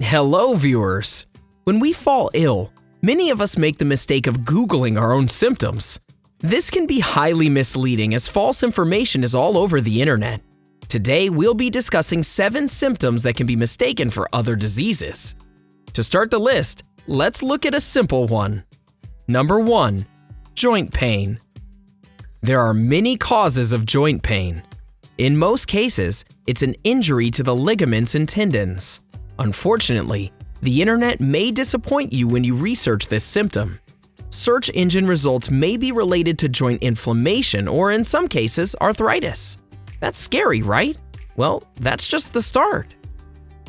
Hello, viewers! When we fall ill, many of us make the mistake of Googling our own symptoms. This can be highly misleading as false information is all over the internet. Today, we'll be discussing 7 symptoms that can be mistaken for other diseases. To start the list, let's look at a simple one. Number 1. Joint pain. There are many causes of joint pain. In most cases, it's an injury to the ligaments and tendons. Unfortunately, the internet may disappoint you when you research this symptom. Search engine results may be related to joint inflammation or, in some cases, arthritis. That's scary, right? Well, that's just the start.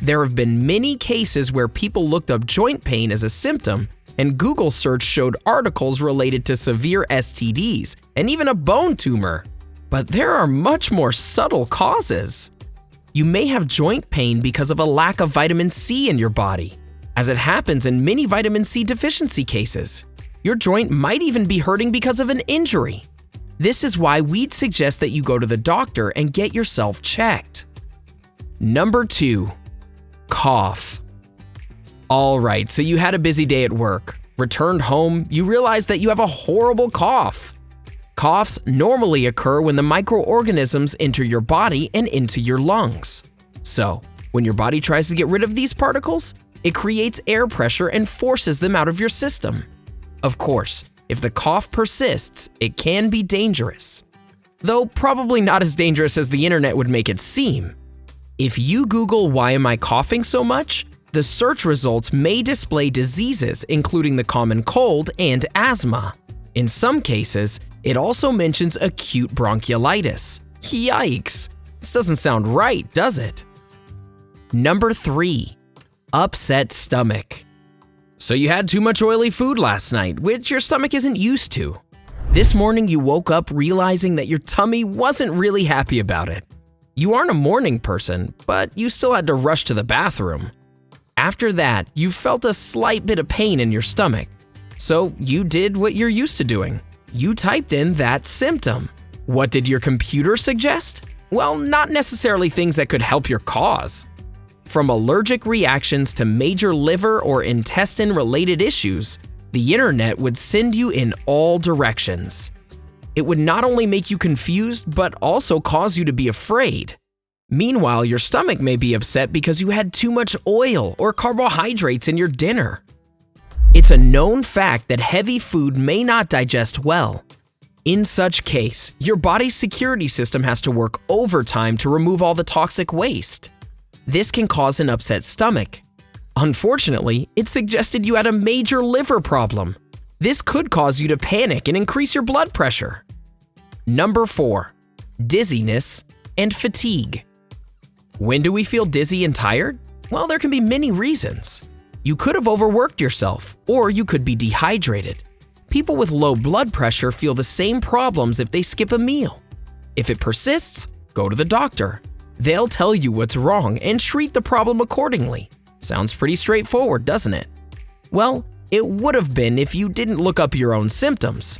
There have been many cases where people looked up joint pain as a symptom, and Google search showed articles related to severe STDs and even a bone tumor. But there are much more subtle causes. You may have joint pain because of a lack of vitamin C in your body, as it happens in many vitamin C deficiency cases. Your joint might even be hurting because of an injury. This is why we'd suggest that you go to the doctor and get yourself checked. Number 2. Cough. Alright, so you had a busy day at work. Returned home, you realize that you have a horrible cough. Coughs normally occur when the microorganisms enter your body and into your lungs. So, when your body tries to get rid of these particles, it creates air pressure and forces them out of your system. Of course, if the cough persists, it can be dangerous. Though probably not as dangerous as the internet would make it seem. If you Google "why am I coughing so much?", the search results may display diseases including the common cold and asthma. In some cases, it also mentions acute bronchiolitis. Yikes! This doesn't sound right, does it? Number 3. Upset stomach. So you had too much oily food last night, which your stomach isn't used to. This morning you woke up realizing that your tummy wasn't really happy about it. You aren't a morning person, but you still had to rush to the bathroom. After that, you felt a slight bit of pain in your stomach. So you did what you're used to doing. You typed in that symptom. What did your computer suggest? Well, not necessarily things that could help your cause. From allergic reactions to major liver or intestine-related issues, the internet would send you in all directions. It would not only make you confused, but also cause you to be afraid. Meanwhile, your stomach may be upset because you had too much oil or carbohydrates in your dinner. It's a known fact that heavy food may not digest well. In such case, your body's security system has to work overtime to remove all the toxic waste. This can cause an upset stomach. Unfortunately, it suggested you had a major liver problem. This could cause you to panic and increase your blood pressure. Number 4. Dizziness and fatigue. When do we feel dizzy and tired? Well, there can be many reasons. You could have overworked yourself, or you could be dehydrated. People with low blood pressure feel the same problems if they skip a meal. If it persists, go to the doctor. They'll tell you what's wrong and treat the problem accordingly. Sounds pretty straightforward, doesn't it? Well, it would have been if you didn't look up your own symptoms.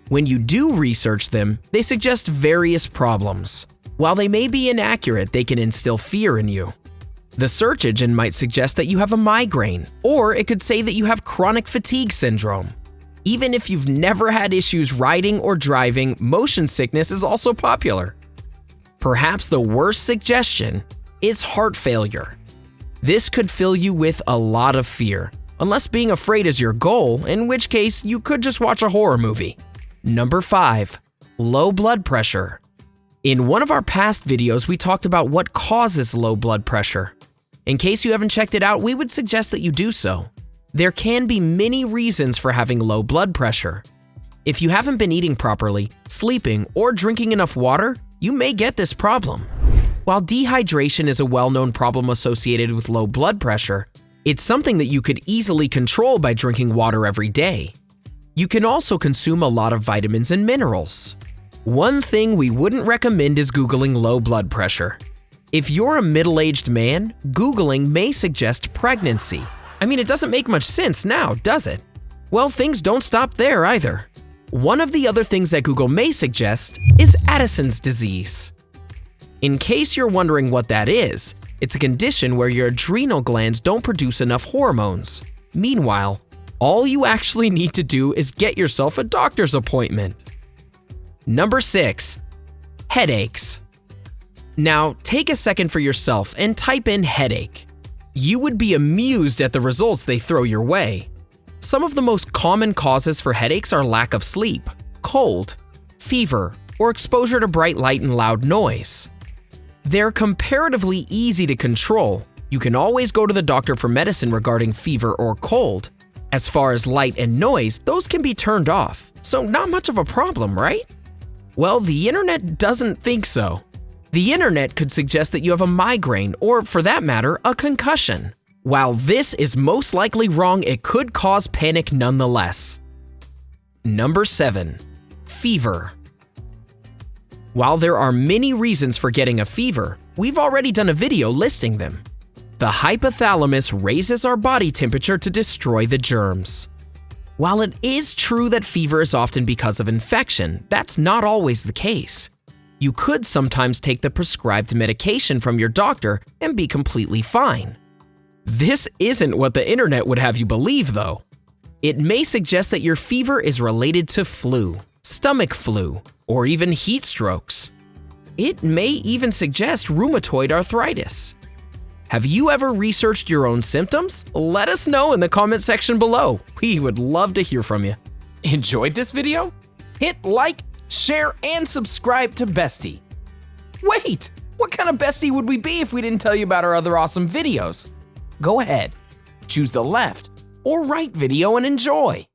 When you do research them, they suggest various problems. While they may be inaccurate, they can instill fear in you. The search engine might suggest that you have a migraine, or it could say that you have chronic fatigue syndrome. Even if you've never had issues riding or driving, motion sickness is also popular. Perhaps the worst suggestion is heart failure. This could fill you with a lot of fear, unless being afraid is your goal, in which case you could just watch a horror movie. Number 5. Low blood pressure. In one of our past videos, we talked about what causes low blood pressure. In case you haven't checked it out, we would suggest that you do so. There can be many reasons for having low blood pressure. If you haven't been eating properly, sleeping, or drinking enough water, you may get this problem. While dehydration is a well-known problem associated with low blood pressure, it's something that you could easily control by drinking water every day. You can also consume a lot of vitamins and minerals. One thing we wouldn't recommend is Googling low blood pressure. If you're a middle-aged man, Googling may suggest pregnancy. I mean, it doesn't make much sense now, does it? Well, things don't stop there either. One of the other things that Google may suggest is Addison's disease. In case you're wondering what that is, It's a condition where your adrenal glands don't produce enough hormones. Meanwhile, all you actually need to do is get yourself a doctor's appointment. Number 6. Headaches. Now, take a second for yourself and type in headache. You would be amused at the results they throw your way. Some of the most common causes for headaches are lack of sleep, cold, fever, or exposure to bright light and loud noise. They're comparatively easy to control. You can always go to the doctor for medicine regarding fever or cold. As far as light and noise, those can be turned off, so not much of a problem, right? Well, the internet doesn't think so. The internet could suggest that you have a migraine or, for that matter, a concussion. While this is most likely wrong, it could cause panic nonetheless. Number 7. Fever. While there are many reasons for getting a fever, we've already done a video listing them. The hypothalamus raises our body temperature to destroy the germs. While it is true that fever is often because of infection, that's not always the case. You could sometimes take the prescribed medication from your doctor and be completely fine. This isn't what the internet would have you believe, though. It may suggest that your fever is related to flu, stomach flu, or even heat strokes. It may even suggest rheumatoid arthritis. Have you ever researched your own symptoms? Let us know in the comment section below. We would love to hear from you. Enjoyed this video? Hit like, share, and subscribe to Bestie. Wait, what kind of Bestie would we be if we didn't tell you about our other awesome videos? Go ahead, choose the left or right video and enjoy.